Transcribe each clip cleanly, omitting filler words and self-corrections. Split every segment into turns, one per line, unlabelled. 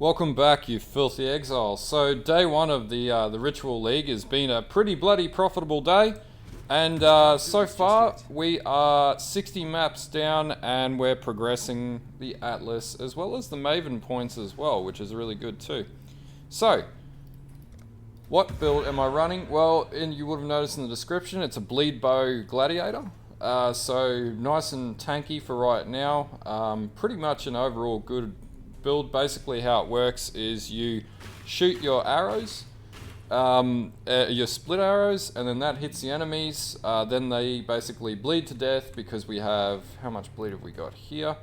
Welcome back, you filthy exiles. So day one of the Ritual League has been a pretty bloody profitable day, and so far we are 60 maps down, and we're progressing the Atlas as well as the Maven points as well, which is really good too. So, what build am I running? Well, you would have noticed in the description, it's a bleed bow Gladiator. So nice and tanky for right now. Pretty much an overall good build. Basically how it works is you shoot your arrows, your split arrows, and then that hits the enemies. Then they basically bleed to death because we have, how much bleed have we got here?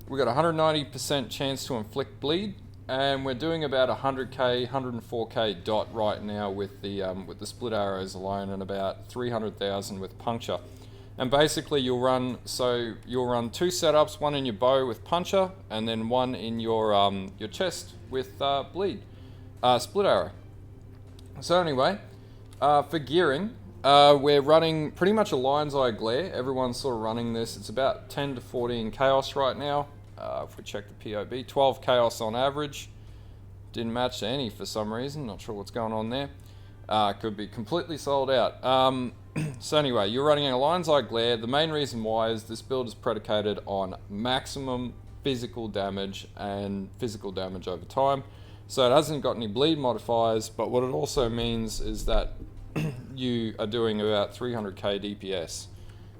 We got 190% chance to inflict bleed, and we're doing about 100k, 104k dot right now with the split arrows alone, and about 300,000 with puncture. And basically you'll run two setups, one in your bow with puncher, and then one in your chest with bleed, split arrow. So anyway, for gearing, we're running pretty much a lion's eye glare. Everyone's sort of running this. It's about 10 to 14 chaos right now. If we check the POB, 12 chaos on average. Didn't match to any for some reason. Not sure what's going on there. Could be completely sold out. So anyway, you're running a lion's eye glare. The main reason why is this build is predicated on maximum physical damage and physical damage over time. So it hasn't got any bleed modifiers, but what it also means is that you are doing about 300k DPS.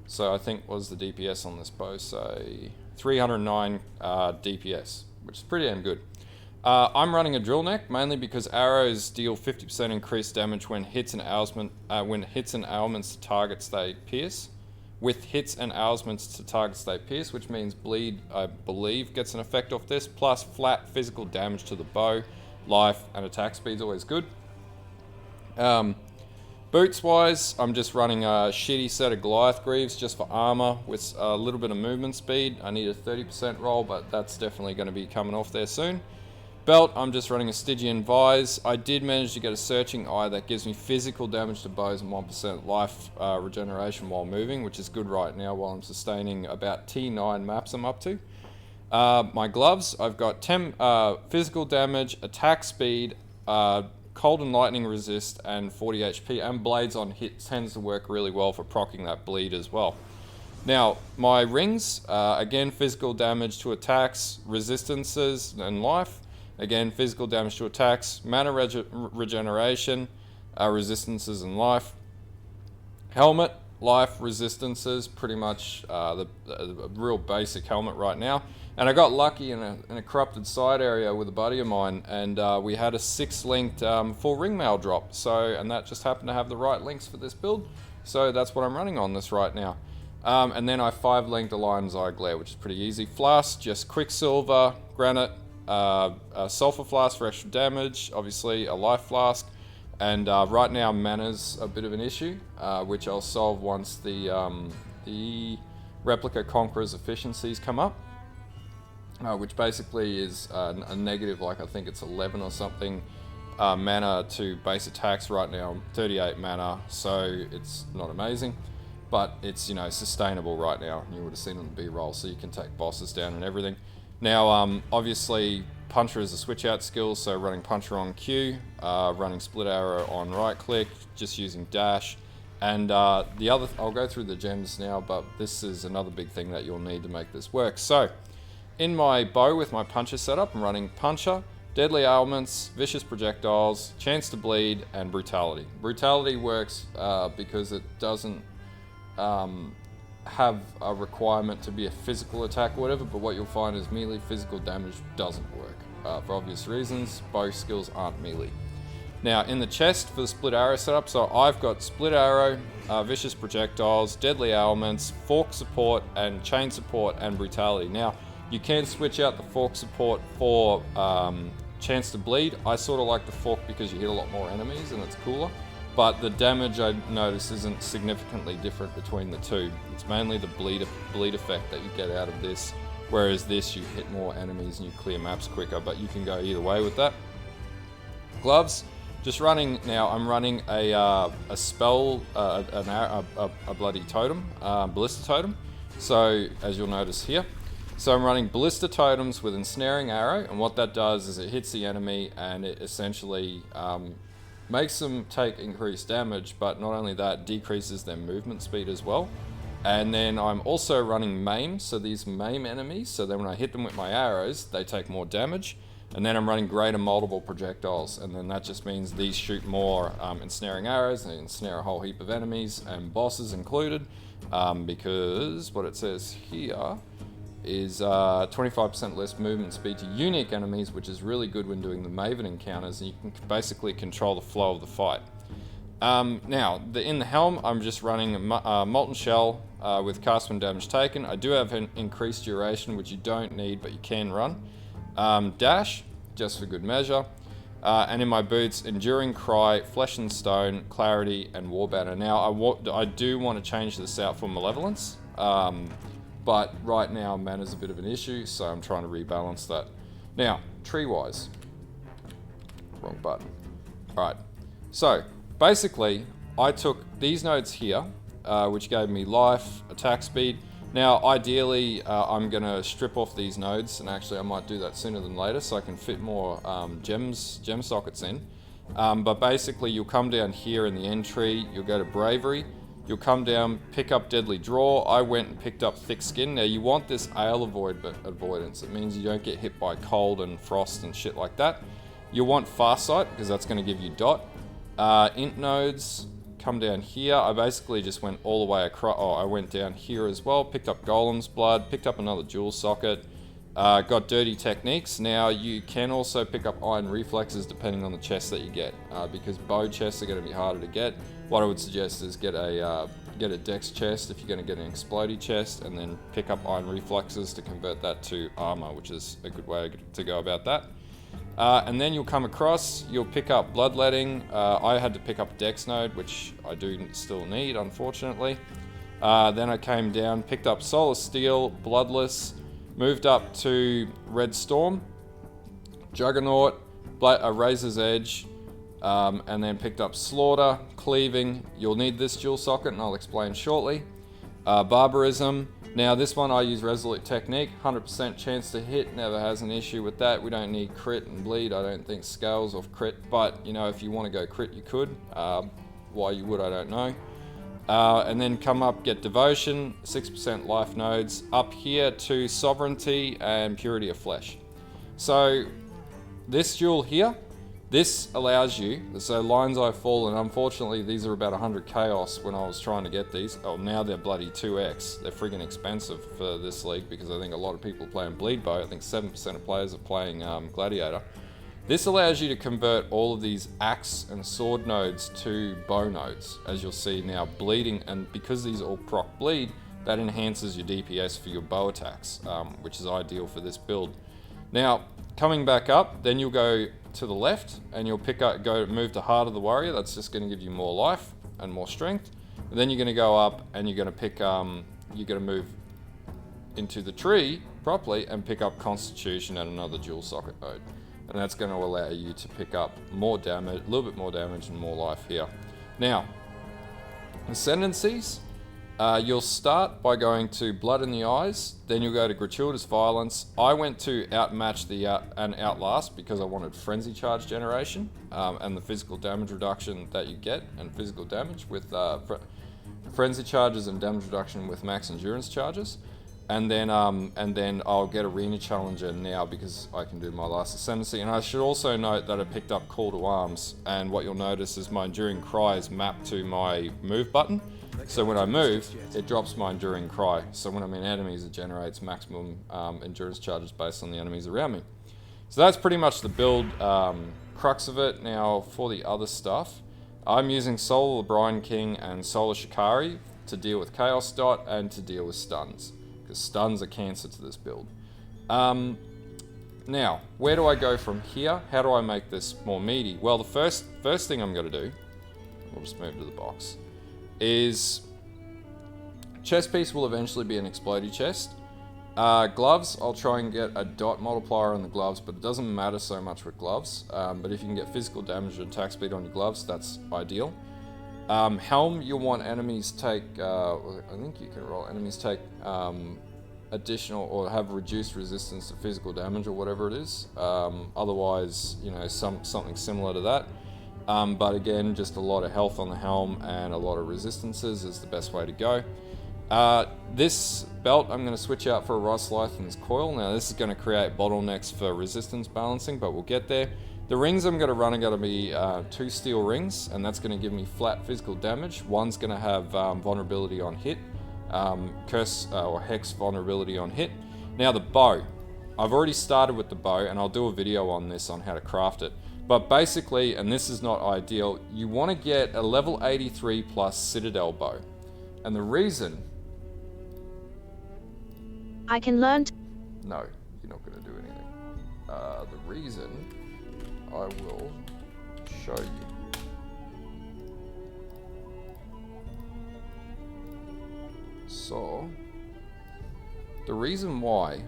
So I think was the DPS on this bow, so 309 DPS, which is pretty damn good. I'm running a drill neck mainly because arrows deal 50% increased damage when hits and ailments to targets they pierce. With hits and ailments to targets they pierce, which means bleed, I believe, gets an effect off this, plus flat physical damage to the bow, life, and attack speed's always good. Boots wise, I'm just running a shitty set of Goliath Greaves just for armor with a little bit of movement speed. I need a 30% roll, but that's definitely going to be coming off there soon. Belt, I'm just running a Stygian Vise. I did manage to get a Searching Eye that gives me physical damage to bows and 1% life regeneration while moving, which is good right now while I'm sustaining about T9 maps I'm up to. My gloves, I've got 10 physical damage, attack speed, cold and lightning resist, and 40 HP, and blades on hit tends to work really well for proccing that bleed as well. Now, my rings, again, physical damage to attacks, resistances, and life. Again, physical damage to attacks, mana regeneration, resistances, and life. Helmet, life, resistances, pretty much the real basic helmet right now. And I got lucky in a corrupted side area with a buddy of mine, and we had a 6-linked full ringmail drop. And that just happened to have the right links for this build. So that's what I'm running on this right now. And then I 5-linked a Lion's Eye Glare, which is pretty easy. Flask, just Quicksilver, Granite, a Sulfur Flask for extra damage, obviously a Life Flask, and right now mana's a bit of an issue, which I'll solve once the Replica Conqueror's efficiencies come up, which basically is a negative, like I think it's 11 or something mana to base attacks right now, 38 mana, so it's not amazing. But it's, sustainable right now. You would have seen on the B-roll, so you can take bosses down and everything. Now, obviously, Puncher is a switch-out skill, so running Puncher on Q, running Split Arrow on right-click, just using dash. And I'll go through the gems now, but this is another big thing that you'll need to make this work. So, in my bow with my Puncher setup, I'm running Puncher, Deadly Ailments, Vicious Projectiles, Chance to Bleed, and Brutality. Brutality works because it doesn't have a requirement to be a physical attack or whatever, but what you'll find is melee physical damage doesn't work for obvious reasons. Both skills aren't melee. Now in the chest for the split arrow setup, so I've got split arrow, vicious projectiles, deadly ailments, fork support, and chain support, and brutality. Now you can switch out the fork support for chance to bleed. I sort of like the fork because you hit a lot more enemies and it's cooler. But the damage I notice isn't significantly different between the two. It's mainly the bleed effect that you get out of this, whereas this you hit more enemies and you clear maps quicker, but you can go either way with that. Gloves, just running now. I'm running a spell, a bloody totem, ballista totem. So as you'll notice here, So I'm running ballista totems with ensnaring arrow, and what that does is it hits the enemy and it essentially makes them take increased damage, but not only that, decreases their movement speed as well. And then I'm also running maim, so these maim enemies, so then when I hit them with my arrows, they take more damage. And then I'm running greater multiple projectiles, and then that just means these shoot more ensnaring arrows, and they ensnare a whole heap of enemies, and bosses included, because what it says here is 25% less movement speed to unique enemies, which is really good when doing the Maven encounters, and you can basically control the flow of the fight. Now, in the helm, I'm just running a Molten Shell with cast when damage taken. I do have an increased duration, which you don't need, but you can run. Dash, just for good measure. And in my boots, Enduring Cry, Flesh and Stone, Clarity, and War Banner. Now, I do want to change this out for Malevolence, but right now mana's a bit of an issue, so I'm trying to rebalance that. Now, tree-wise. Wrong button. Alright, so basically, I took these nodes here, which gave me life, attack speed. Now, ideally, I'm going to strip off these nodes, and actually I might do that sooner than later so I can fit more gem sockets in. But basically, you'll come down here in the end tree, you'll go to Bravery, you'll come down, pick up Deadly Draw. I went and picked up Thick Skin. Now, you want this ale avoidance. It means you don't get hit by cold and frost and shit like that. You'll want Farsight, because that's going to give you dot. Int nodes, come down here. I basically just went all the way across. Oh, I went down here as well, picked up Golem's Blood, picked up another Jewel Socket, got Dirty Techniques. Now, you can also pick up Iron Reflexes depending on the chest that you get, because bow chests are going to be harder to get. What I would suggest is get a Dex chest if you're going to get an Explodey chest, and then pick up Iron Reflexes to convert that to armor, which is a good way to go about that. And then you'll come across, you'll pick up Bloodletting. I had to pick up a Dex node, which I do still need, unfortunately. Then I came down, picked up Solar Steel, Bloodless, moved up to Red Storm, Juggernaut, Razor's Edge, and then picked up Slaughter, Cleaving. You'll need this Jewel Socket, and I'll explain shortly. Barbarism. Now, this one I use Resolute Technique, 100% chance to hit, never has an issue with that. We don't need crit and bleed, I don't think scales off crit, but, you know, if you want to go crit, you could. Why you would, I don't know. And then come up, get Devotion, 6% life nodes, up here to Sovereignty and Purity of Flesh. So, this jewel here, this allows you, so Lines I Fall, and unfortunately these are about 100 chaos when I was trying to get these. Oh, now they're bloody 2x. They're friggin' expensive for this league because I think a lot of people are playing Bleed Bow. I think 7% of players are playing Gladiator. This allows you to convert all of these axe and sword nodes to bow nodes, as you'll see now bleeding, and because these all proc bleed, that enhances your DPS for your bow attacks, which is ideal for this build. Now, coming back up, then you'll go to the left and you'll move to Heart of the Warrior. That's just going to give you more life and more strength. And then you're going to go up and you're going to pick, you're going to move into the tree properly and pick up Constitution and another Jewel Socket node. And that's going to allow you to pick up more damage, a little bit more damage and more life here. Now, Ascendancies. You'll start by going to Blood in the Eyes, then you'll go to Gratuitous Violence. I went to Outmatch and Outlast because I wanted Frenzy Charge generation and the physical damage reduction that you get, and physical damage with Frenzy Charges and damage reduction with max endurance charges. And then I'll get Arena Challenger now because I can do my last Ascendancy. And I should also note that I picked up Call to Arms, and what you'll notice is my Enduring Cry is mapped to my move button. So when I move, it drops my Enduring Cry. So when I'm in enemies, it generates maximum endurance charges based on the enemies around me. So that's pretty much the build crux of it. Now for the other stuff, I'm using Soul of the Brine King and Soul of Shikari to deal with Chaos Dot and to deal with stuns, because stuns are cancer to this build. Now, where do I go from here? How do I make this more meaty? Well, the first thing I'm going to do, we'll just move to the box, is chest piece will eventually be an explodey chest. Gloves, I'll try and get a dot multiplier on the gloves, but it doesn't matter so much with gloves. But if you can get physical damage and attack speed on your gloves, that's ideal. Helm, you'll want enemies take, I think you can roll, enemies take a additional or have reduced resistance to physical damage or whatever it is. Otherwise, you know, something similar to that. But again, just a lot of health on the helm and a lot of resistances is the best way to go. This belt I'm going to switch out for a Rice Lythan's coil. Now this is going to create bottlenecks for resistance balancing, but we'll get there. The rings I'm going to run are going to be 2 steel rings, and that's going to give me flat physical damage. One's going to have vulnerability on hit, curse or hex vulnerability on hit. Now the bow, I've already started with the bow, and I'll do a video on this on how to craft it. But basically, and this is not ideal, you want to get a level 83 plus Citadel Bow. And the reason...
I can learn...
No, you're not going to do anything. The reason I will show you. So, the reason why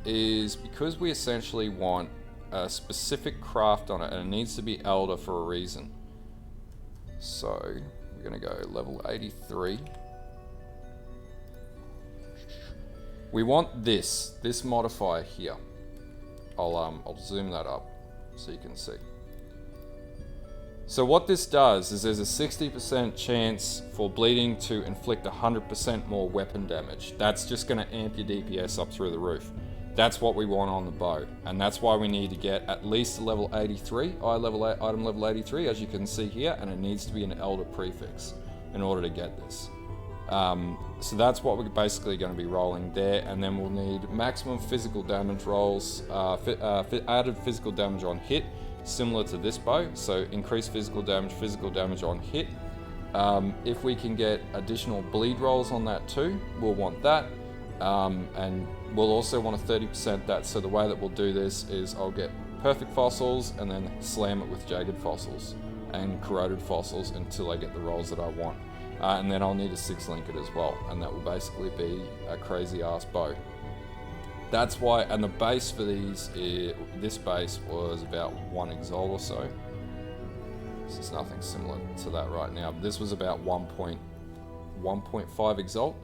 is because we essentially want a specific craft on it, and it needs to be Elder for a reason. So, we're going to go level 83. We want this modifier here. I'll zoom that up so you can see. So what this does is there's a 60% chance for bleeding to inflict 100% more weapon damage. That's just going to amp your DPS up through the roof. That's what we want on the bow, and that's why we need to get at least a level 83, item level 83, as you can see here, and it needs to be an Elder prefix in order to get this. So that's what we're basically going to be rolling there, and then we'll need maximum physical damage rolls, added physical damage on hit, similar to this bow, so increased physical damage on hit. If we can get additional bleed rolls on that too, we'll want that. And we'll also want a 30% that, so the way that we'll do this is I'll get perfect fossils and then slam it with jagged fossils and corroded fossils until I get the rolls that I want. And then I'll need a 6-linker as well, and that will basically be a crazy ass bow. That's why, and the base for these, this base was about 1 Exile or so. This is nothing similar to that right now. This was about 1.5 Exalt.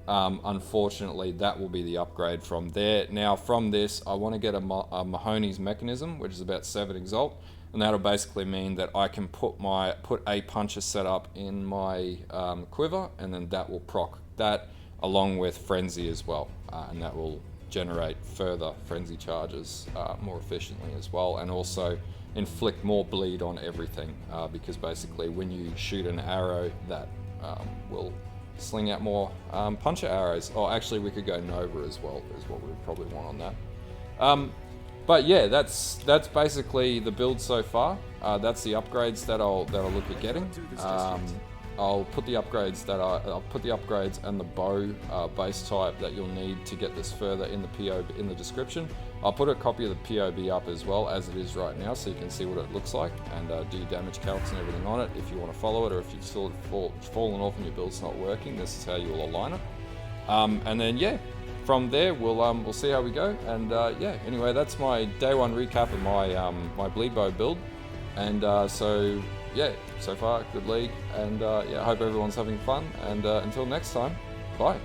Unfortunately, that will be the upgrade from there. Now, from this, I want to get a Mahoney's Mechanism, which is about 7 Exalt, and that'll basically mean that I can put a puncher setup in my quiver, and then that will proc that along with Frenzy as well, and that will generate further Frenzy charges more efficiently as well, and also inflict more bleed on everything, because basically when you shoot an arrow, that will sling out more puncher arrows. Oh, actually we could go Nova as well, is what we would probably want on that. But yeah, that's basically the build so far. That's the upgrades that I'll look at getting. I'll put the upgrades and the bow base type that you'll need to get this further in the POB in the description. I'll put a copy of the POB up as well as it is right now, so you can see what it looks like and do your damage calcs and everything on it if you want to follow it, or if you've sort of fallen off and your build's not working. This is how you will align it. And then yeah, from there we'll see how we go. And yeah, anyway, that's my day 1 recap of my my bleed bow build. And so yeah, so far good league, and yeah, I hope everyone's having fun, and until next time, bye.